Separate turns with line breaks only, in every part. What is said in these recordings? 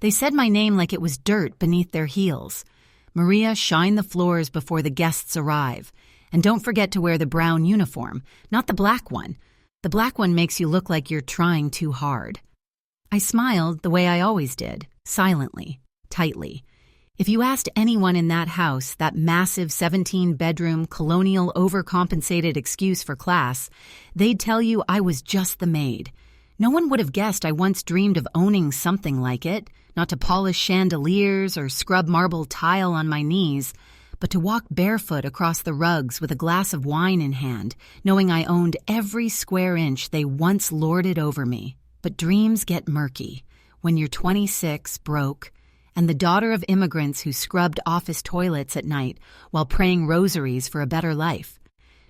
They said my name like it was dirt beneath their heels. Maria, shine the floors before the guests arrive. And don't forget to wear the brown uniform, not the black one. The black one makes you look like you're trying too hard. I smiled the way I always did, silently, tightly. If you asked anyone in that house, that massive 17-bedroom, colonial, overcompensated excuse for class, they'd tell you I was just the maid. No one would have guessed I once dreamed of owning something like it, not to polish chandeliers or scrub marble tile on my knees, but to walk barefoot across the rugs with a glass of wine in hand, knowing I owned every square inch they once lorded over me. But dreams get murky when you're 26, broke, and the daughter of immigrants who scrubbed office toilets at night while praying rosaries for a better life.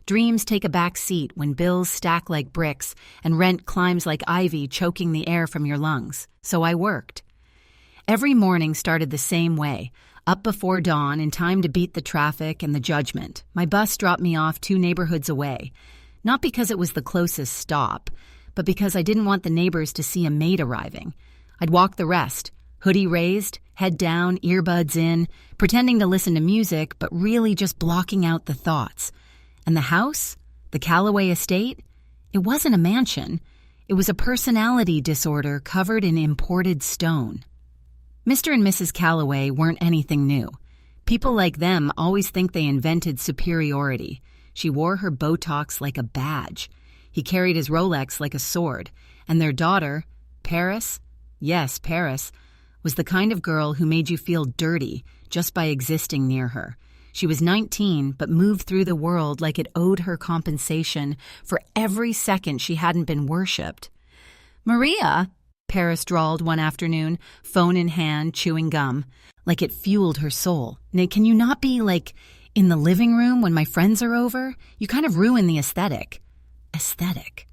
Dreams take a back seat when bills stack like bricks and rent climbs like ivy, choking the air from your lungs. So I worked. Every morning started the same way, up before dawn in time to beat the traffic and the judgment. My bus dropped me off 2 neighborhoods away, not because it was the closest stop, but because I didn't want the neighbors to see a maid arriving. I'd walk the rest, hoodie raised, head down, earbuds in, pretending to listen to music, but really just blocking out the thoughts. And the house, the Calloway estate, it wasn't a mansion. It was a personality disorder covered in imported stone. Mr. and Mrs. Calloway weren't anything new. People like them always think they invented superiority. She wore her Botox like a badge. He carried his Rolex like a sword. And their daughter, Paris, yes, Paris, was the kind of girl who made you feel dirty just by existing near her. She was 19, but moved through the world like it owed her compensation for every second she hadn't been worshipped. "Maria," Paris drawled one afternoon, phone in hand, chewing gum, like it fueled her soul. "Nick, can you not be, like, in the living room when my friends are over? You kind of ruin the aesthetic." Aesthetic.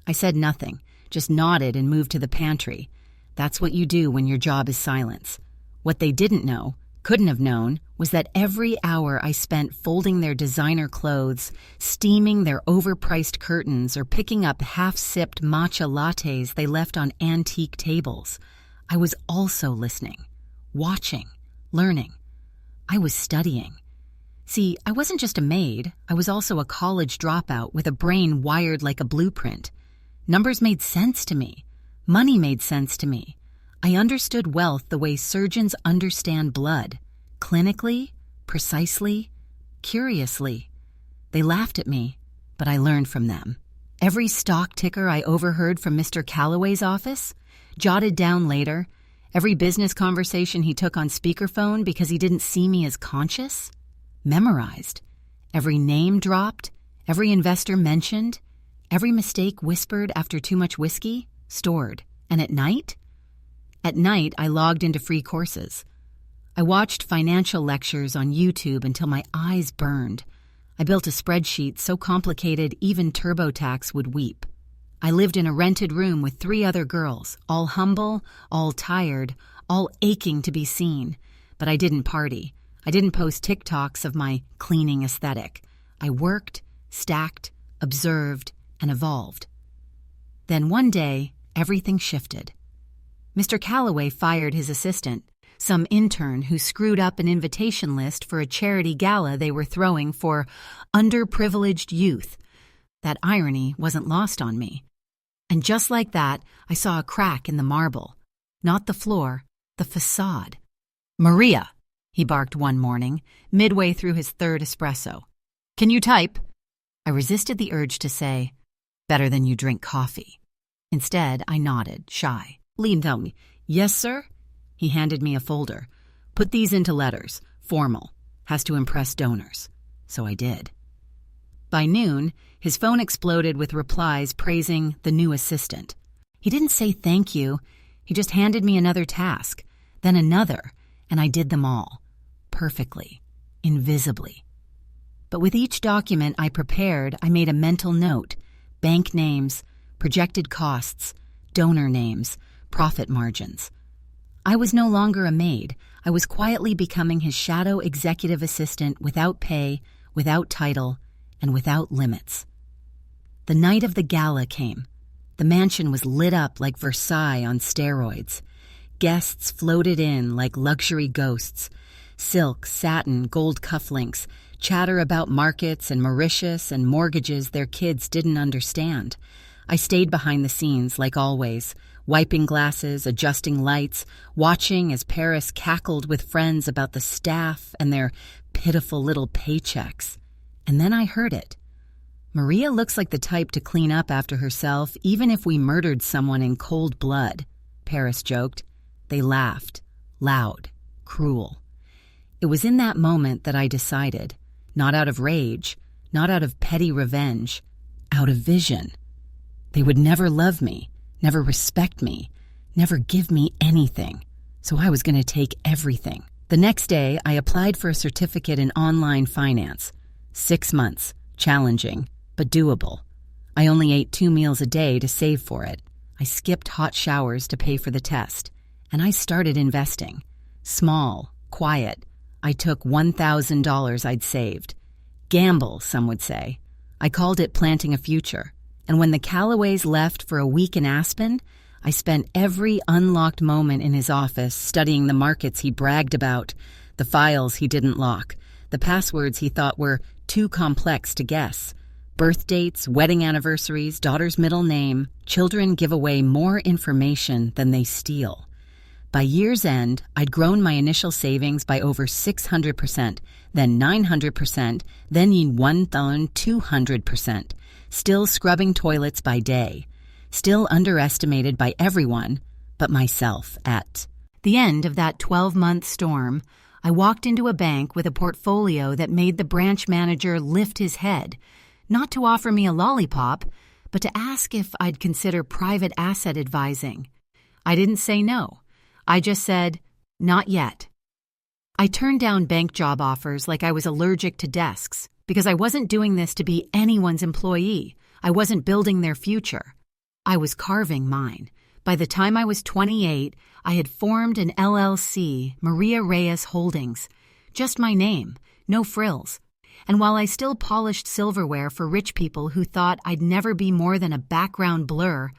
I said nothing, just nodded and moved to the pantry. That's what you do when your job is silence. What they didn't know, couldn't have known, was that every hour I spent folding their designer clothes, steaming their overpriced curtains, or picking up half-sipped matcha lattes they left on antique tables, I was also listening, watching, learning. I was studying. See, I wasn't just a maid, I was also a college dropout with a brain wired like a blueprint. Numbers made sense to me. Money made sense to me. I understood wealth the way surgeons understand blood. Clinically, precisely, curiously. They laughed at me, but I learned from them. Every stock ticker I overheard from Mr. Calloway's office, jotted down later, every business conversation he took on speakerphone because he didn't see me as conscious, memorized. Every name dropped, every investor mentioned, every mistake whispered after too much whiskey, stored. And at night? At night, I logged into free courses. I watched financial lectures on YouTube until my eyes burned. I built a spreadsheet so complicated even TurboTax would weep. I lived in a rented room with 3 other girls, all humble, all tired, all aching to be seen. But I didn't party. I didn't post TikToks of my cleaning aesthetic. I worked, stacked, observed, and evolved. Then one day, everything shifted. Mr. Calloway fired his assistant, some intern who screwed up an invitation list for a charity gala they were throwing for underprivileged youth. That irony wasn't lost on me. And just like that, I saw a crack in the marble. Not the floor, the facade. "Maria," he barked one morning, midway through his 3rd espresso. "Can you type?" I resisted the urge to say, "Better than you drink coffee." Instead, I nodded, shy. Leaned on me. "Yes, sir?" He handed me a folder. "Put these into letters. Formal. Has to impress donors." So I did. By noon, his phone exploded with replies praising the new assistant. He didn't say thank you. He just handed me another task, then another, and I did them all. Perfectly. Invisibly. But with each document I prepared, I made a mental note. Bank names, projected costs, donor names, profit margins. I was no longer a maid. I was quietly becoming his shadow executive assistant without pay, without title, and without limits. The night of the gala came. The mansion was lit up like Versailles on steroids. Guests floated in like luxury ghosts. Silk, satin, gold cufflinks, chatter about markets and Mauritius and mortgages their kids didn't understand. I stayed behind the scenes, like always, wiping glasses, adjusting lights, watching as Paris cackled with friends about the staff and their pitiful little paychecks. And then I heard it. Maria looks like the type to clean up after herself even if we murdered someone in cold blood, Paris joked. They laughed, loud, cruel. It was in that moment that I decided, not out of rage, not out of petty revenge, out of vision. They would never love me, never respect me, never give me anything. So I was going to take everything. The next day, I applied for a certificate in online finance. 6 months, challenging, but doable. I only ate 2 meals a day to save for it. I skipped hot showers to pay for the test. And I started investing. Small, quiet. I took $1,000 I'd saved. Gamble, some would say. I called it planting a future. And when the Callaways left for a week in Aspen, I spent every unlocked moment in his office studying the markets he bragged about, the files he didn't lock, the passwords he thought were too complex to guess. Birth dates, wedding anniversaries, daughter's middle name. Children give away more information than they steal. By year's end, I'd grown my initial savings by over 600%, then 900%, then 1,200%. Still scrubbing toilets by day. Still underestimated by everyone but myself at the end of that 12-month storm. I walked into a bank with a portfolio that made the branch manager lift his head, not to offer me a lollipop, but to ask if I'd consider private asset advising. I didn't say no. I just said, not yet. I turned down bank job offers like I was allergic to desks, because I wasn't doing this to be anyone's employee. I wasn't building their future. I was carving mine. By the time I was 28, I had formed an LLC, Maria Reyes Holdings. Just my name, no frills. And while I still polished silverware for rich people who thought I'd never be more than a background blur,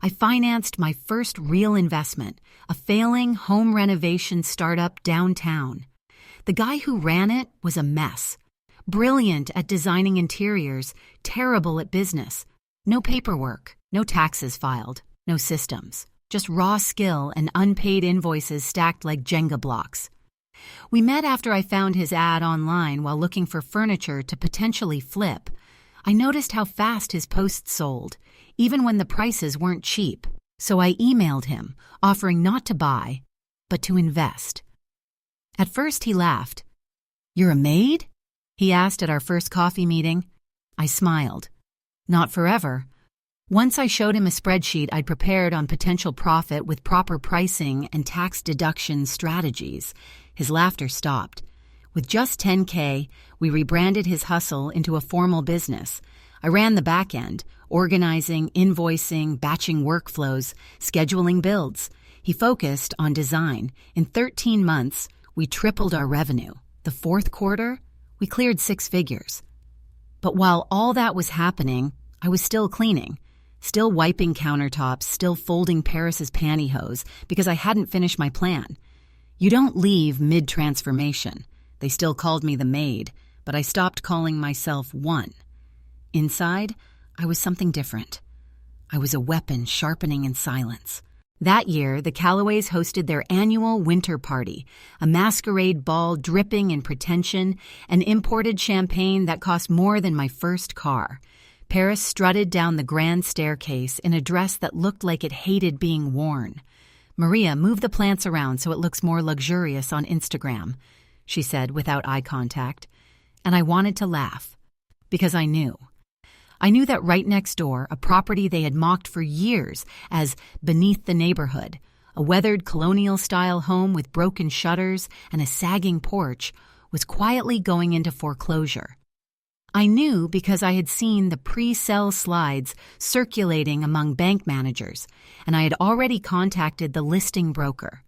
I financed my first real investment, a failing home renovation startup downtown. The guy who ran it was a mess. Brilliant at designing interiors, terrible at business. No paperwork, no taxes filed, no systems. Just raw skill and unpaid invoices stacked like Jenga blocks. We met after I found his ad online while looking for furniture to potentially flip. I noticed how fast his posts sold, even when the prices weren't cheap. So I emailed him, offering not to buy, but to invest. At first he laughed. "You're a maid?" he asked at our first coffee meeting. I smiled. Not forever. Once I showed him a spreadsheet I'd prepared on potential profit with proper pricing and tax deduction strategies, his laughter stopped. With just $10K, we rebranded his hustle into a formal business. I ran the back end, organizing, invoicing, batching workflows, scheduling builds. He focused on design. In 13 months, we tripled our revenue. The fourth quarter, we cleared 6 figures. But while all that was happening, I was still cleaning, still wiping countertops, still folding Paris's pantyhose because I hadn't finished my plan. You don't leave mid-transformation. They still called me the Maid, but I stopped calling myself one. Inside, I was something different. I was a weapon sharpening in silence. That year, the Callaways hosted their annual winter party, a masquerade ball dripping in pretension, and imported champagne that cost more than my first car. Paris strutted down the grand staircase in a dress that looked like it hated being worn. "Maria, move the plants around so it looks more luxurious on Instagram," she said without eye contact. And I wanted to laugh, because I knew. I knew that right next door, a property they had mocked for years as beneath the neighborhood, a weathered colonial-style home with broken shutters and a sagging porch, was quietly going into foreclosure. I knew because I had seen the pre-sell slides circulating among bank managers, and I had already contacted the listing broker.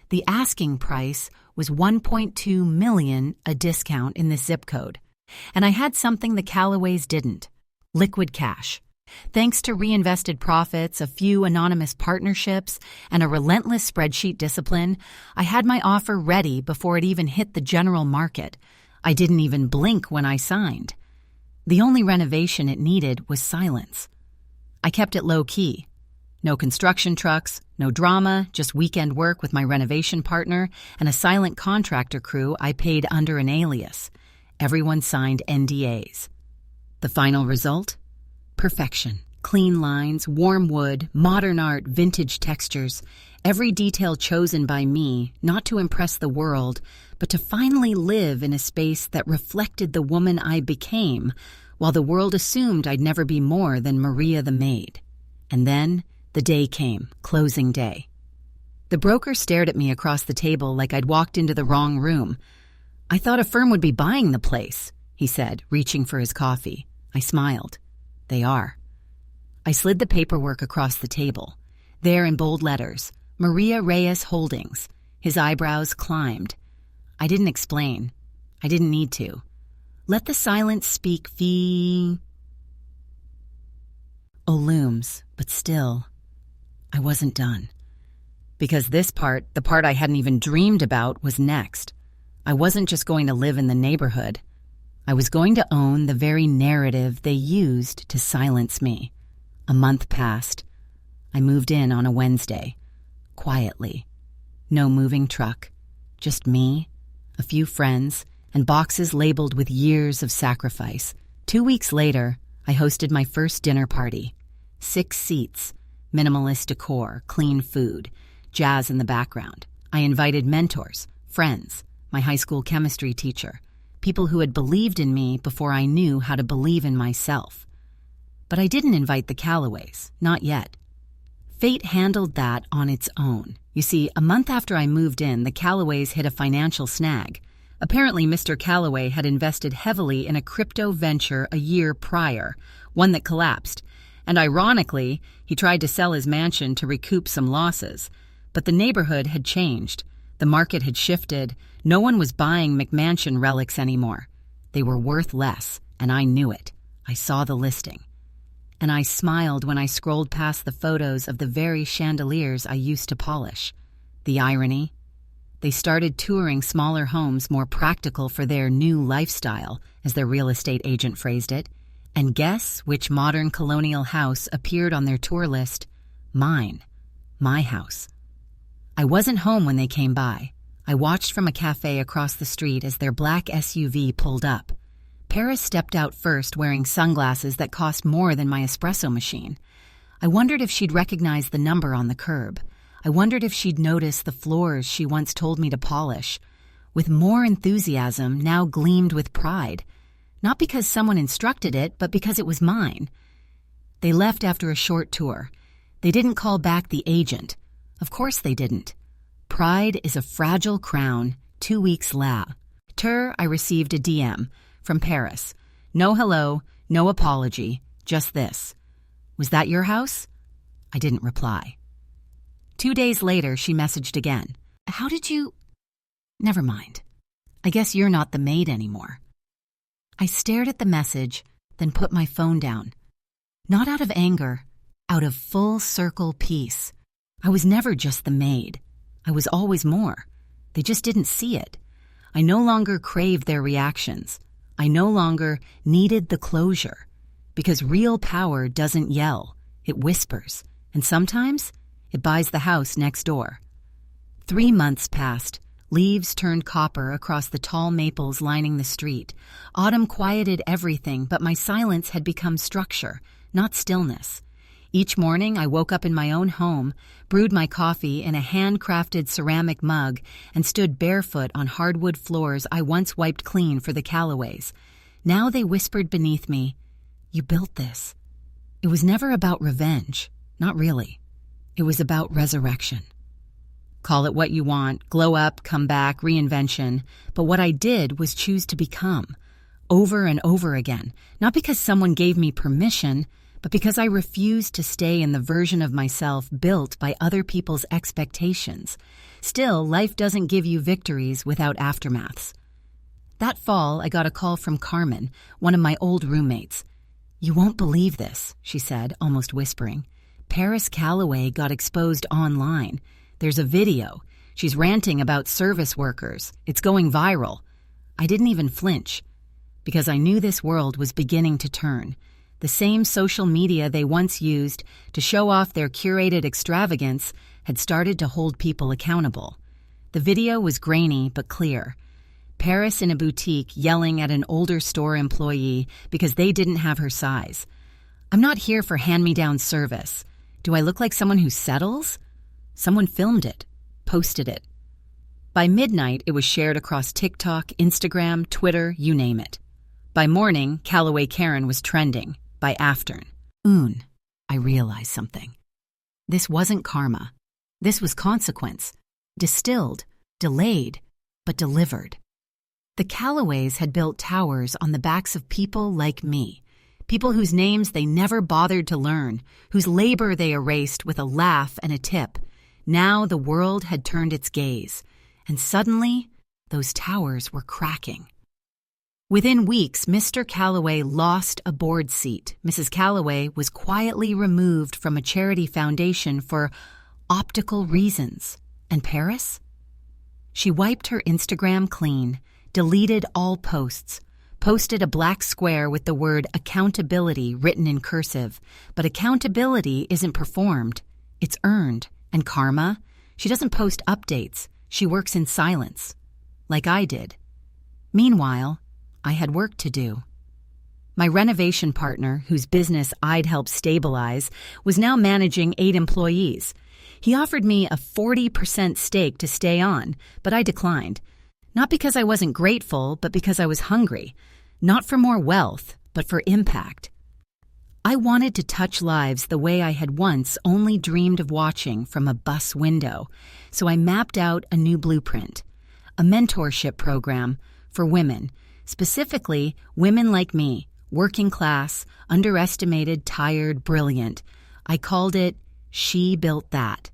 The asking price was $1.2 million, a discount in this zip code. And I had something the Callaways didn't: liquid cash. Thanks to reinvested profits, a few anonymous partnerships, and a relentless spreadsheet discipline, I had my offer ready before it even hit the general market. I didn't even blink when I signed. The only renovation it needed was silence. I kept it low-key. No construction trucks, no drama, just weekend work with my renovation partner and a silent contractor crew I paid under an alias. Everyone signed NDAs. The final result? Perfection. Clean lines, warm wood, modern art, vintage textures. Every detail chosen by me, not to impress the world, but to finally live in a space that reflected the woman I became, while the world assumed I'd never be more than Maria the Maid. And then the day came, closing day. The broker stared at me across the table like I'd walked into the wrong room. "I thought a firm would be buying the place," he said, reaching for his coffee. I smiled. "They are." I slid the paperwork across the table. There in bold letters, Maria Reyes Holdings. His eyebrows climbed. I didn't explain. I didn't need to. Let the silence speak looms, but still, I wasn't done. Because this part, the part I hadn't even dreamed about, was next. I wasn't just going to live in the neighborhood. I was going to own the very narrative they used to silence me. A month passed. I moved in on a Wednesday. Quietly. No moving truck. Just me, a few friends, and boxes labeled with years of sacrifice. 2 weeks later, I hosted my first dinner party. 6 seats, minimalist decor, clean food, jazz in the background. I invited mentors, friends, my high school chemistry teacher, people who had believed in me before I knew how to believe in myself. But I didn't invite the Callaways, not yet. Fate handled that on its own. You see, a month after I moved in, the Callaways hit a financial snag. Apparently, Mr. Callaway had invested heavily in a crypto venture a year prior, one that collapsed. And ironically, he tried to sell his mansion to recoup some losses. But the neighborhood had changed. The market had shifted. No one was buying McMansion relics anymore. They were worth less, and I knew it. I saw the listing. And I smiled when I scrolled past the photos of the very chandeliers I used to polish. The irony? They started touring smaller homes more practical for their new lifestyle, as their real estate agent phrased it. And guess which modern colonial house appeared on their tour list? Mine. My house. I wasn't home when they came by. I watched from a cafe across the street as their black SUV pulled up. Paris stepped out first, wearing sunglasses that cost more than my espresso machine. I wondered if she'd recognize the number on the curb. I wondered if she'd notice the floors she once told me to polish. With more enthusiasm, now gleamed with pride. Not because someone instructed it, but because it was mine. They left after a short tour. They didn't call back the agent. Of course they didn't. Pride is a fragile crown. 2 weeks later, I received a DM from Paris. No hello, no apology, just this. "Was that your house?" I didn't reply. 2 days later, she messaged again. "How did you—" "Never mind. I guess you're not the maid anymore." I stared at the message, then put my phone down. Not out of anger, out of full-circle peace. I was never just the maid. I was always more. They just didn't see it. I no longer craved their reactions. I no longer needed the closure. Because real power doesn't yell. It whispers. And sometimes, it buys the house next door. 3 months passed. Leaves turned copper across the tall maples lining the street. Autumn quieted everything, but my silence had become structure, not stillness. Each morning, I woke up in my own home, brewed my coffee in a handcrafted ceramic mug, and stood barefoot on hardwood floors I once wiped clean for the Callaways. Now they whispered beneath me, "You built this." It was never about revenge. Not really. It was about resurrection. Call it what you want, glow up, come back, reinvention. But what I did was choose to become, over and over again, not because someone gave me permission, but because I refused to stay in the version of myself built by other people's expectations. Still, life doesn't give you victories without aftermaths. That fall, I got a call from Carmen, one of my old roommates. "You won't believe this," she said, almost whispering. "Paris Calloway got exposed online. There's a video. She's ranting about service workers. It's going viral." I didn't even flinch, because I knew this world was beginning to turn. The same social media they once used to show off their curated extravagance had started to hold people accountable. The video was grainy but clear. Paris in a boutique yelling at an older store employee because they didn't have her size. "I'm not here for hand-me-down service. Do I look like someone who settles?" Someone filmed it, posted it. By midnight, it was shared across TikTok, Instagram, Twitter, you name it. By morning, Calloway Karen was trending. By afternoon, I realized something. This wasn't karma. This was consequence. Distilled, delayed, but delivered. The Calloways had built towers on the backs of people like me, people whose names they never bothered to learn, whose labor they erased with a laugh and a tip. Now the world had turned its gaze, and suddenly those towers were cracking. Within weeks, Mr. Calloway lost a board seat. Mrs. Calloway was quietly removed from a charity foundation for optical reasons. And Paris? She wiped her Instagram clean, deleted all posts, posted a black square with the word accountability written in cursive. But accountability isn't performed, it's earned. And karma? She doesn't post updates. She works in silence, like I did. Meanwhile, I had work to do. My renovation partner, whose business I'd helped stabilize, was now managing 8 employees. He offered me a 40% stake to stay on, but I declined. Not because I wasn't grateful, but because I was hungry. Not for more wealth, but for impact. I wanted to touch lives the way I had once only dreamed of watching from a bus window, so I mapped out a new blueprint, a mentorship program for women, specifically women like me, working class, underestimated, tired, brilliant. I called it She Built That.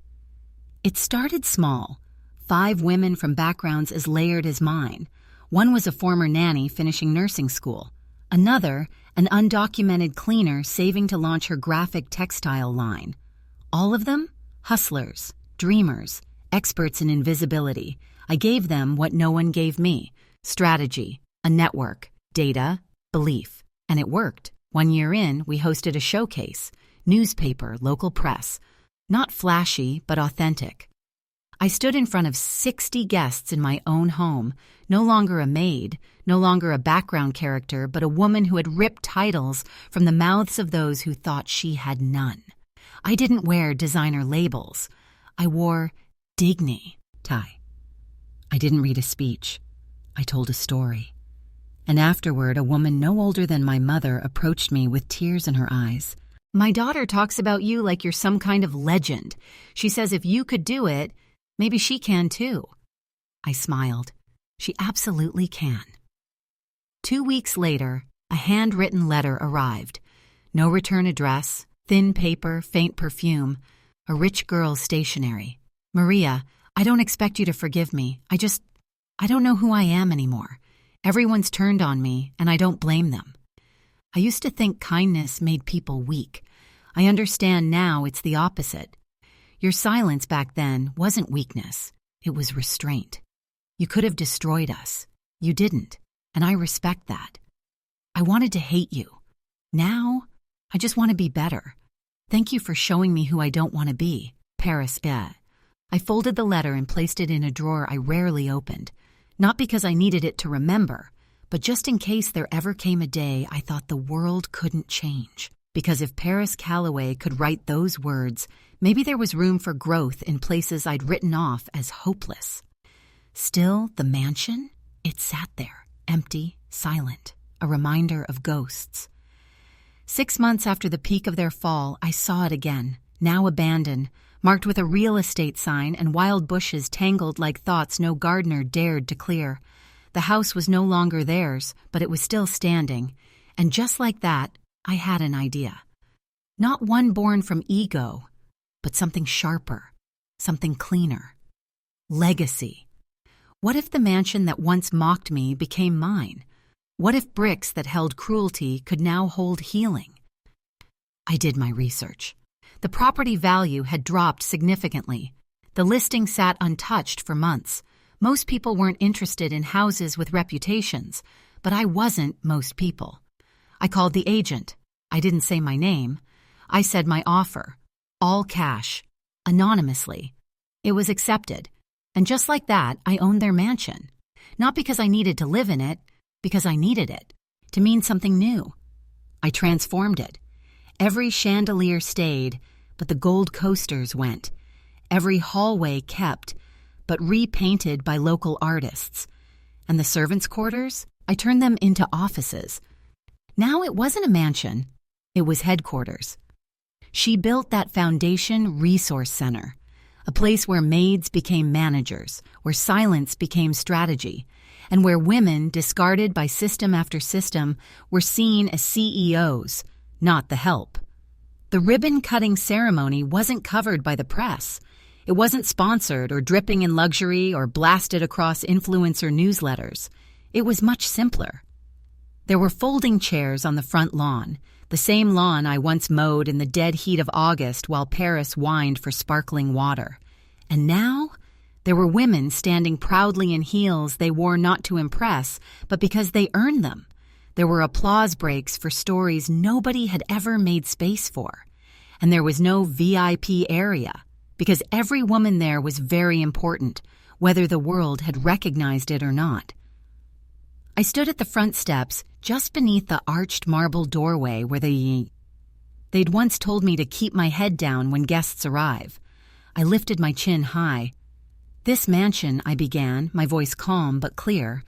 It started small, 5 women from backgrounds as layered as mine. One was a former nanny finishing nursing school. Another, an undocumented cleaner saving to launch her graphic textile line. All of them, hustlers, dreamers, experts in invisibility. I gave them what no one gave me: strategy, a network, data, belief. And it worked. 1 year in, we hosted a showcase, newspaper, local press. Not flashy, but authentic. I stood in front of 60 guests in my own home, no longer a maid, no longer a background character, but a woman who had ripped titles from the mouths of those who thought she had none. I didn't wear designer labels. I wore dignity. I didn't read a speech. I told a story. And afterward, a woman no older than my mother approached me with tears in her eyes. "My daughter talks about you like you're some kind of legend. She says if you could do it, maybe she can too." I smiled. She absolutely can. 2 weeks later, a handwritten letter arrived. No return address, thin paper, faint perfume, a rich girl's stationery. "Maria, I don't expect you to forgive me. I don't know who I am anymore. Everyone's turned on me, and I don't blame them. I used to think kindness made people weak. I understand now it's the opposite. Your silence back then wasn't weakness. It was restraint. You could have destroyed us. You didn't, and I respect that. I wanted to hate you. Now, I just want to be better. Thank you for showing me who I don't want to be. Paris." I folded the letter and placed it in a drawer I rarely opened. Not because I needed it to remember, but just in case there ever came a day I thought the world couldn't change. Because if Paris Calloway could write those words, maybe there was room for growth in places I'd written off as hopeless. Still, the mansion? It sat there, empty, silent, a reminder of ghosts. 6 months after the peak of their fall, I saw it again, now abandoned, marked with a real estate sign and wild bushes tangled like thoughts no gardener dared to clear. The house was no longer theirs, but it was still standing. And just like that, I had an idea. Not one born from ego, but something sharper, something cleaner. Legacy. What if the mansion that once mocked me became mine? What if bricks that held cruelty could now hold healing? I did my research. The property value had dropped significantly. The listing sat untouched for months. Most people weren't interested in houses with reputations, but I wasn't most people. I called the agent. I didn't say my name. I said my offer. All cash. Anonymously. It was accepted. And just like that, I owned their mansion. Not because I needed to live in it, because I needed it. To mean something new. I transformed it. Every chandelier stayed, but the gold coasters went. Every hallway kept, but repainted by local artists. And the servants' quarters, I turned them into offices. Now it wasn't a mansion, it was headquarters. She built that foundation resource center, a place where maids became managers, where silence became strategy, and where women, discarded by system after system, were seen as CEOs, not the help. The ribbon-cutting ceremony wasn't covered by the press. It wasn't sponsored or dripping in luxury or blasted across influencer newsletters. It was much simpler. There were folding chairs on the front lawn, the same lawn I once mowed in the dead heat of August while Paris whined for sparkling water. And now, there were women standing proudly in heels they wore not to impress, but because they earned them. There were applause breaks for stories nobody had ever made space for. And there was no VIP area, because every woman there was very important, whether the world had recognized it or not. I stood at the front steps, just beneath the arched marble doorway where they'd once told me to keep my head down when guests arrive. I lifted my chin high. This mansion, I began, my voice calm but clear,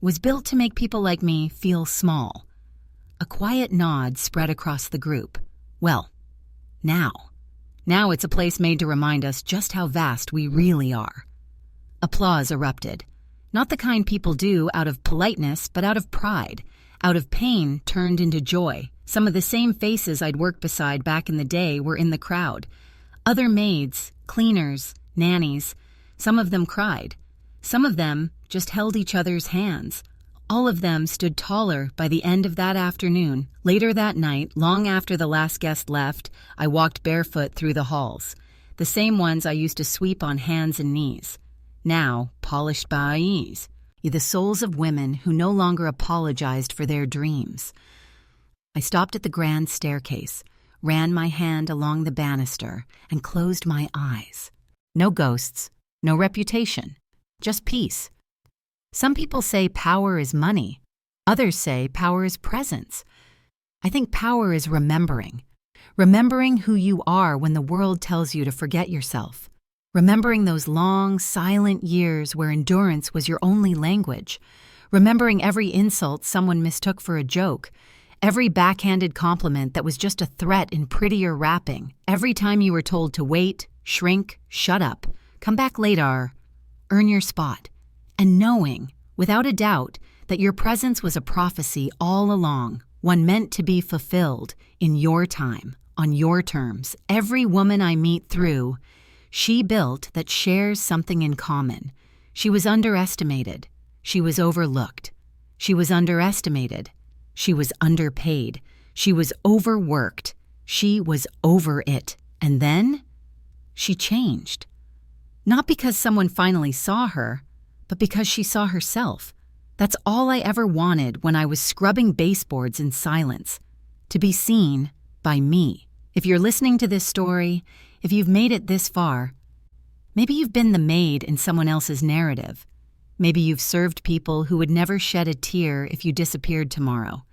was built to make people like me feel small. A quiet nod spread across the group. Well, now it's a place made to remind us just how vast we really are. Applause erupted. Not the kind people do out of politeness, but out of pride. Out of pain turned into joy. Some of the same faces I'd worked beside back in the day were in the crowd. Other maids, cleaners, nannies. Some of them cried. Some of them just held each other's hands. All of them stood taller by the end of that afternoon. Later that night, long after the last guest left, I walked barefoot through the halls. The same ones I used to sweep on hands and knees. Now polished by ease. The souls of women who no longer apologized for their dreams. I stopped at the grand staircase, ran my hand along the banister, and closed my eyes. No ghosts, no reputation, just peace. Some people say power is money. Others say power is presence. I think power is remembering. Remembering who you are when the world tells you to forget yourself. Remembering those long, silent years where endurance was your only language. Remembering every insult someone mistook for a joke. Every backhanded compliment that was just a threat in prettier wrapping. Every time you were told to wait, shrink, shut up, come back later, earn your spot. And knowing, without a doubt, that your presence was a prophecy all along, one meant to be fulfilled in your time, on your terms. Every woman I meet through, she built that shares something in common. She was underestimated. She was overlooked. She was underestimated. She was underpaid. She was overworked. She was over it. And then she changed. Not because someone finally saw her, but because she saw herself. That's all I ever wanted when I was scrubbing baseboards in silence. To be seen by me. If you're listening to this story, if you've made it this far, maybe you've been the maid in someone else's narrative. Maybe you've served people who would never shed a tear if you disappeared tomorrow.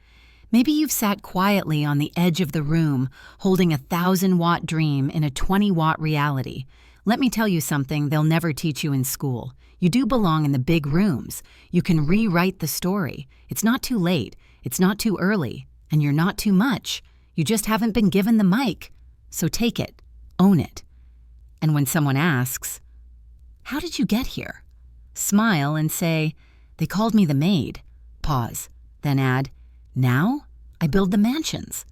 Maybe you've sat quietly on the edge of the room, holding a 1,000-watt dream in a 20-watt reality. Let me tell you something they'll never teach you in school. You do belong in the big rooms. You can rewrite the story. It's not too late. It's not too early. And you're not too much. You just haven't been given the mic. So take it. Own it. And when someone asks, "How did you get here?" smile and say, "They called me the maid." Pause. Then add, "Now I build the mansions."